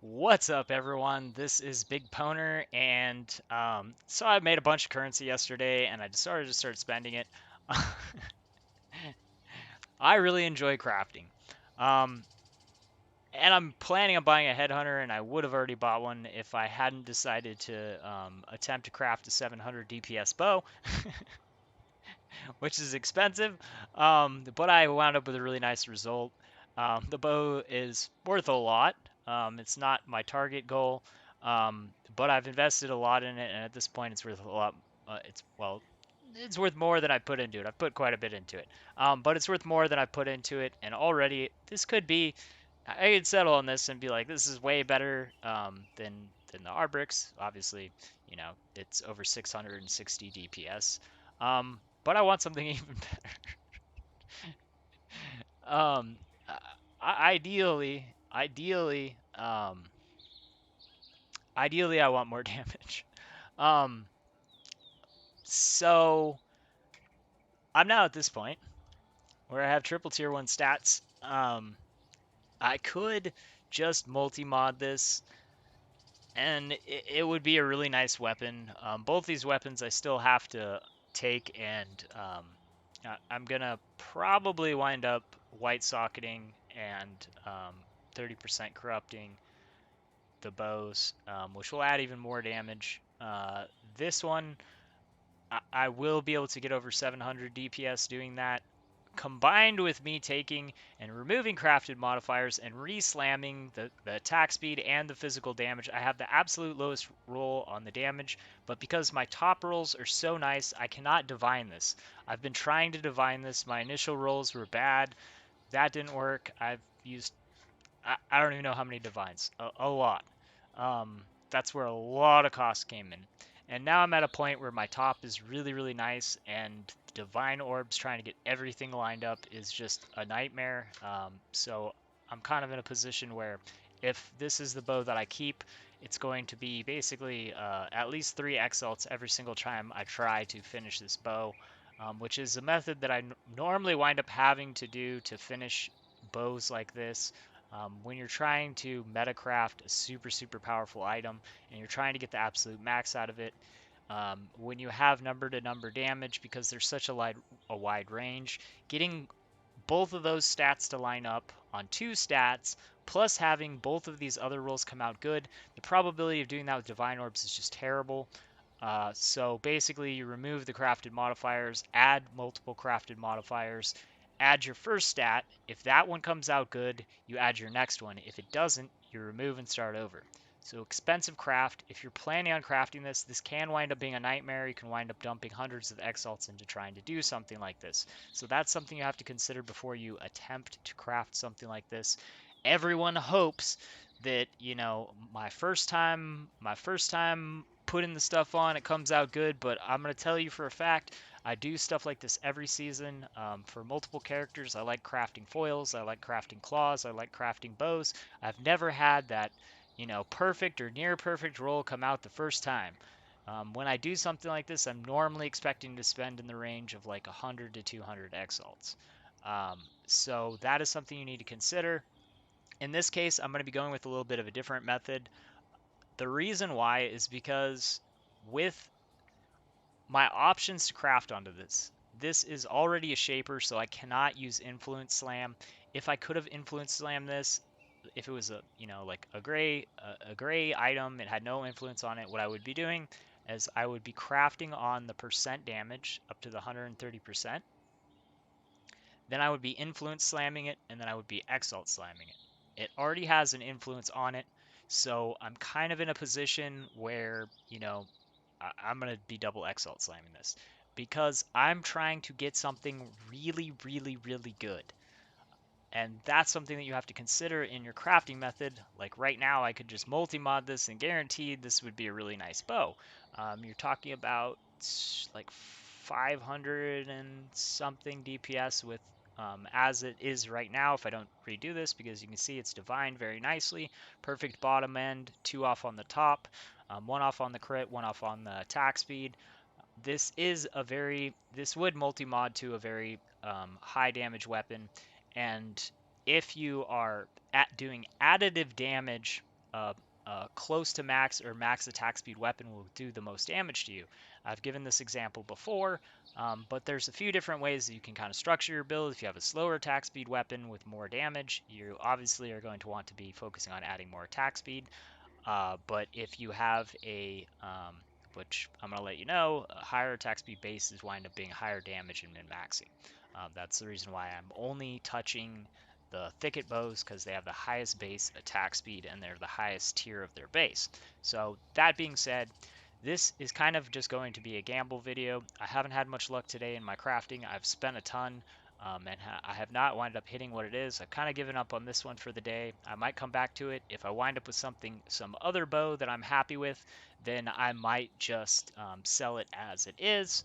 What's up, everyone? This is BigPowner, and so I made a bunch of currency yesterday, and I decided to start spending it. I really enjoy crafting, um, and I'm planning on buying a headhunter, and I would have already bought one if I hadn't decided to attempt to craft a 700 DPS bow, which is expensive, but I wound up with a really nice result. The bow is worth a lot. It's not my target goal, but I've invested a lot in it, and at this point, it's worth a lot. It's worth more than I put into it. I've put quite a bit into it, but it's worth more than I put into it, and already this could be. I could settle on this and be like, this is way better than the Arbrix. Obviously, it's over 660 DPS. But I want something even better. Um, ideally, ideally, I want more damage. Um, so I'm now at this point where I have triple tier one stats. I could just multi-mod this, and it would be a really nice weapon. Both these weapons I still have to take, and I'm gonna probably wind up white socketing and 30% corrupting the bows, which will add even more damage. This one, I will be able to get over 700 DPS doing that. Combined with me taking and removing crafted modifiers and re-slamming the attack speed and the physical damage, I have the absolute lowest roll on the damage, but because my top rolls are so nice, I cannot divine this. I've been trying to divine this. My initial rolls were bad. That didn't work. I've used, I don't even know how many divines, a lot. That's where a lot of cost came in. And now I'm at a point where my top is really, really nice, and divine orbs trying to get everything lined up is just a nightmare. So I'm kind of in a position where if this is the bow that I keep, it's going to be basically at least 3 exalts every single time I try to finish this bow, which is a method that I normally wind up having to do to finish bows like this. When you're trying to metacraft a super, super powerful item and you're trying to get the absolute max out of it, when you have number to number damage, because there's such a wide range, getting both of those stats to line up on 2 stats, plus having both of these other rolls come out good, the probability of doing that with Divine Orbs is just terrible. So basically, you remove the crafted modifiers, add multiple crafted modifiers, add your first stat. If that one comes out good, you add your next one. If it doesn't, you remove and start over. So expensive craft. If you're planning on crafting this, this can wind up being a nightmare. You can wind up dumping hundreds of exalts into trying to do something like this. So that's something you have to consider before you attempt to craft something like this. Everyone hopes that, my first time putting the stuff on, it comes out good, but I'm going to tell you for a fact, I do stuff like this every season for multiple characters. I like crafting foils, I like crafting claws, I like crafting bows. I've never had that, perfect or near perfect roll come out the first time. When I do something like this, I'm normally expecting to spend in the range of like 100 to 200 exalts. So that is something you need to consider. In this case, I'm going to be going with a little bit of a different method. The reason why is because with my options to craft onto this is already a shaper, so I cannot use influence slam. If I could have influence slam this, if it was like a gray item, it had no influence on it, what I would be doing is I would be crafting on the percent damage up to the 130%. Then I would be influence slamming it, and then I would be exalt slamming it. It already has an influence on it, so I'm kind of in a position where, I'm going to be double exalt slamming this because I'm trying to get something really, really, really good. And that's something that you have to consider in your crafting method. Like right now, I could just multi-mod this and guaranteed this would be a really nice bow. You're talking about like 500 and something DPS with as it is right now if I don't redo this, because you can see it's divined very nicely. Perfect bottom end, 2 off on the top, 1 off on the crit, 1 off on the attack speed. This would multi-mod to a very high damage weapon, and if you are doing additive damage close to max or max attack speed weapon will do the most damage to you. I've given this example before, but there's a few different ways that you can kind of structure your build. If you have a slower attack speed weapon with more damage, you obviously are going to want to be focusing on adding more attack speed. But if you have which I'm going to let you know, a higher attack speed bases wind up being higher damage and min-maxing. That's the reason why I'm only touching the thicket bows, because they have the highest base attack speed and they're the highest tier of their base. So that being said, this is kind of just going to be a gamble video. I haven't had much luck today in my crafting. I've spent a ton, and I have not wound up hitting what it is. I've kind of given up on this one for the day. I might come back to it. If I wind up with some other bow that I'm happy with, then I might just sell it as it is.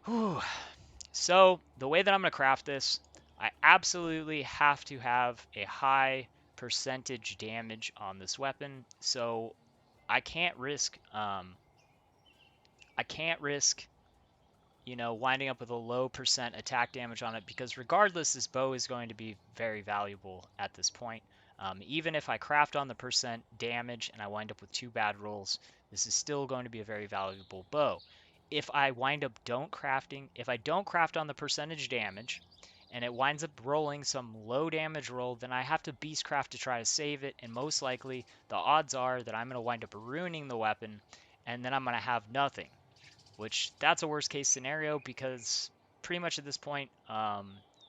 Whew. So the way that I'm going to craft this, I absolutely have to have a high percentage damage on this weapon. So I can't risk winding up with a low percent attack damage on it, because regardless, this bow is going to be very valuable at this point. Even if I craft on the percent damage and I wind up with 2 bad rolls, this is still going to be a very valuable bow. If I don't craft on the percentage damage, and it winds up rolling some low damage roll, then I have to beastcraft to try to save it, and most likely the odds are that I'm going to wind up ruining the weapon, and then I'm going to have nothing. Which, that's a worst case scenario, because pretty much at this point,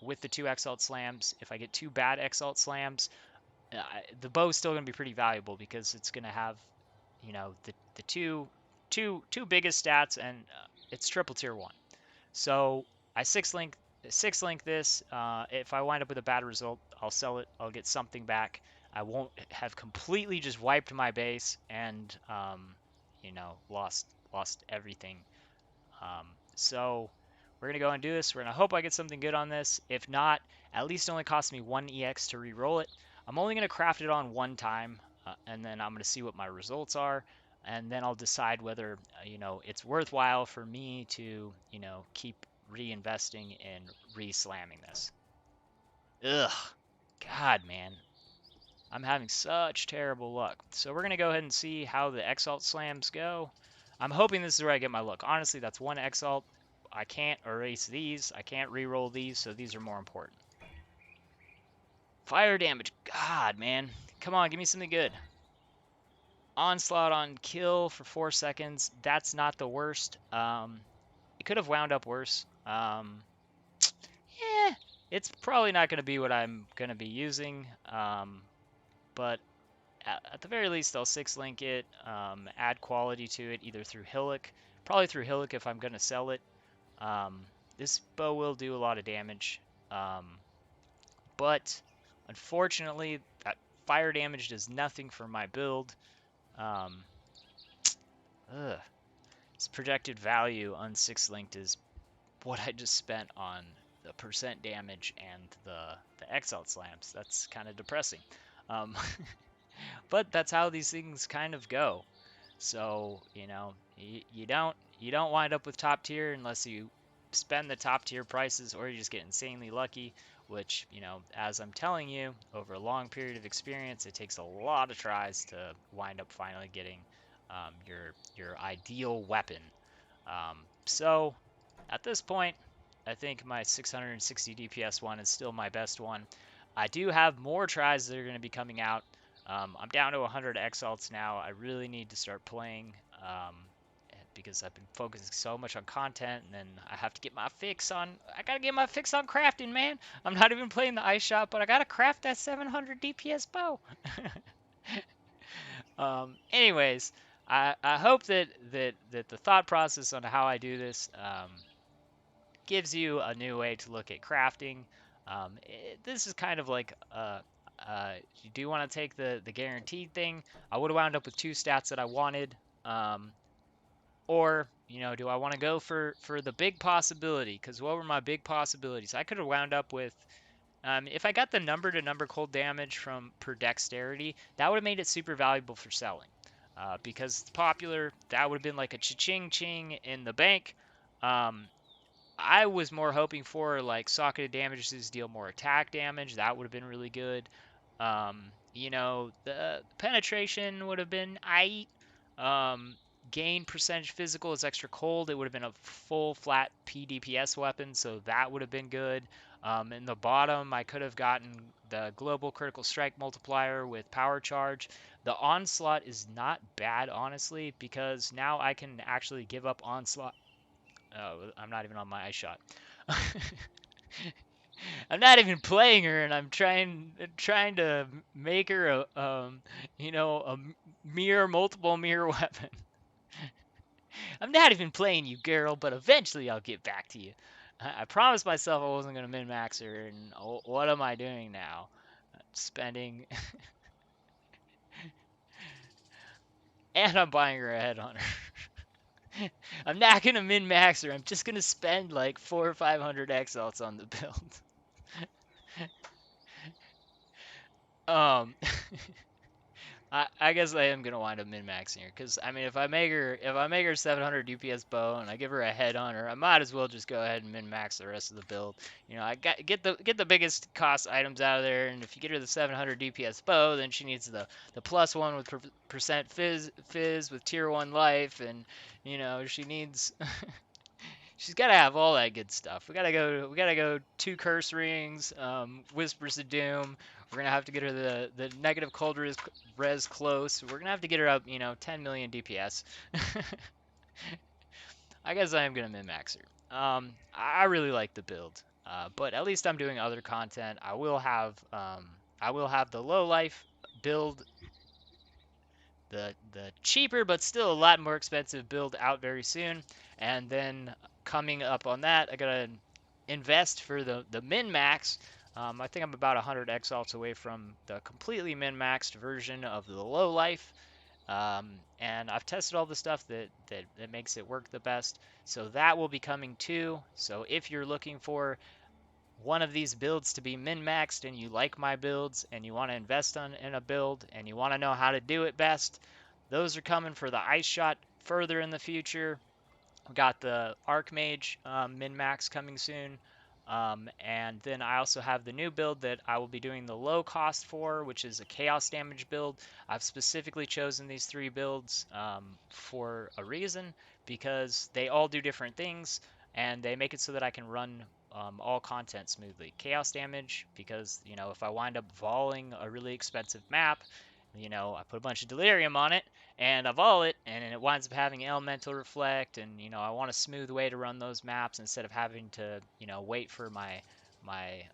with the 2 Exalt Slams, if I get 2 bad Exalt Slams, the bow is still going to be pretty valuable, because it's going to have, the two biggest stats, and it's triple tier 1. So I six link this. If I wind up with a bad result, I'll sell it. I'll get something back. I won't have completely just wiped my base and lost everything. So we're gonna go and do this. We're gonna hope I get something good on this. If not, at least it only costs me 1 EX to re-roll it. I'm only gonna craft it on 1 time, and then I'm gonna see what my results are, and then I'll decide whether it's worthwhile for me to keep reinvesting in re-slamming this. Ugh, God, man. I'm having such terrible luck. So we're going to go ahead and see how the Exalt Slams go. I'm hoping this is where I get my luck. Honestly, that's 1 Exalt. I can't erase these. I can't re-roll these, so these are more important. Fire damage. God, man. Come on, give me something good. Onslaught on kill for 4 seconds. That's not the worst. It could have wound up worse. It's probably not going to be what I'm going to be using. But at the very least, I'll 6-link it, add quality to it, either through Hillock. Probably through Hillock if I'm going to sell it. This bow will do a lot of damage. But unfortunately, that fire damage does nothing for my build. This projected value on 6-linked is what I just spent on the percent damage and the Exalt Slams. That's kind of depressing. But that's how these things kind of go. So, you don't wind up with top tier unless you spend the top tier prices, or you just get insanely lucky, which, as I'm telling you, over a long period of experience, it takes a lot of tries to wind up finally getting your ideal weapon. So at this point, I think my 660 DPS one is still my best one. I do have more tries that are going to be coming out. I'm down to 100 Exalts now. I really need to start playing because I've been focusing so much on content, and then I have to get my fix on. I gotta get my fix on crafting, man. I'm not even playing the Iceshot, but I gotta craft that 700 DPS bow. Anyways, I hope that the thought process on how I do this gives you a new way to look at crafting. This is kind of like you do want to take the guaranteed thing. I would have wound up with 2 stats that I wanted, or do I want to go for the big possibility? Because what were my big possibilities? I could have wound up with, if I got the number to number cold damage from per dexterity, that would have made it super valuable for selling. Because it's popular, that would have been like a cha-ching ching in the bank. I was more hoping for like socketed damages deal more attack damage. That would have been really good. You know, the penetration would have been aight. Um, Gain percentage physical is extra cold. It would have been a full flat PDPS weapon, so that would have been good. In the bottom, I could have gotten the global critical strike multiplier with power charge. The onslaught is not bad, honestly, because now I can actually give up onslaught. Oh, I'm not even on my Iceshot. I'm not even playing her, and I'm trying to make her you know, multiple mirror weapon. I'm not even playing you, girl, but eventually I'll get back to you. I promised myself I wasn't gonna min max her, and what am I doing now? Spending, and I'm buying her a headhunter. I'm not gonna min max her. I'm just gonna spend like 400 or 500 exalts on the build. Um, I guess I am gonna wind up min-maxing her, because I mean, if I make her 700 DPS bow and I give her a headhunter, I might as well just go ahead and min-max the rest of the build. You know, I get the biggest cost items out of there, and if you get her the 700 DPS bow, then she needs the +1 with percent fizz with tier 1 life, and you know she needs she's got to have all that good stuff. We gotta go 2 curse rings, whispers of doom. We're gonna have to get her the negative cold res close. We're gonna have to get her up, 10 million DPS. I guess I am gonna min max her. I really like the build, but at least I'm doing other content. I will have the low life build, the cheaper but still a lot more expensive build out very soon, and then coming up on that, I gotta invest for the min max. I think I'm about 100 exalts away from the completely min maxed version of the low life. And I've tested all the stuff that makes it work the best, so that will be coming too. So if you're looking for one of these builds to be min-maxed and you like my builds and you want to invest in a build and you want to know how to do it best, those are coming for the Iceshot further in the future. We've got the Archmage min-max coming soon. And then I also have the new build that I will be doing the low cost for, which is a chaos damage build. I've specifically chosen these 3 builds for a reason, because they all do different things and they make it so that I can run all content smoothly. Chaos damage, because if I wind up voling a really expensive map, I put a bunch of delirium on it and I vol it, and it winds up having elemental reflect, and I want a smooth way to run those maps instead of having to wait for my my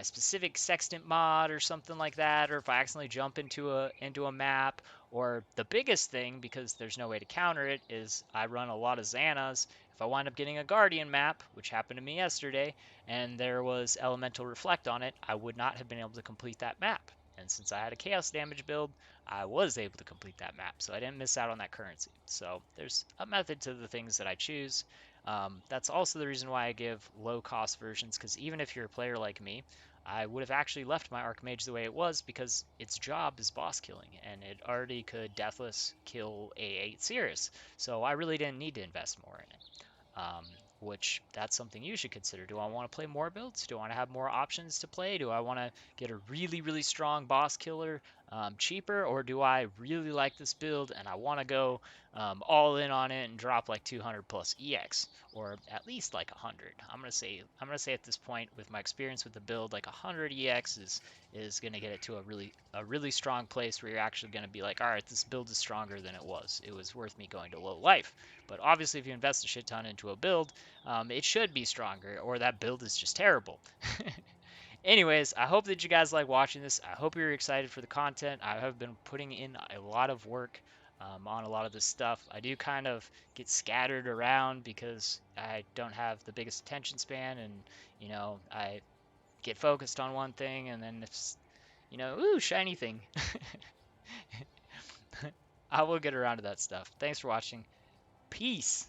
specific sextant mod or something like that, or if I accidentally jump into a map. Or the biggest thing, because there's no way to counter it, is I run a lot of Xanas. If I wind up getting a Guardian map, which happened to me yesterday, and there was Elemental Reflect on it, I would not have been able to complete that map. And since I had a Chaos Damage build, I was able to complete that map, so I didn't miss out on that currency. So there's a method to the things that I choose. That's also the reason why I give low-cost versions, because even if you're a player like me, I would have actually left my Archmage the way it was, because its job is boss killing, and it already could Deathless kill A8 Cirrus, so I really didn't need to invest more in it. Which that's something you should consider. Do I want to play more builds? Do I want to have more options to play? Do I want to get a really, really strong boss killer cheaper? Or do I really like this build and I want to go all in on it and drop like 200 plus EX, or at least like 100? I'm gonna say at this point, with my experience with the build, like 100 EX is gonna get it to a really strong place where you're actually gonna be like, all right, this build is stronger than it was. It was worth me going to low life. But obviously, if you invest a shit ton into a build, it should be stronger, or that build is just terrible. Anyways, I hope that you guys like watching this. I hope you're excited for the content. I have been putting in a lot of work on a lot of this stuff. I do kind of get scattered around because I don't have the biggest attention span, and I get focused on one thing, and then it's ooh, shiny thing. I will get around to that stuff. Thanks for watching. Peace.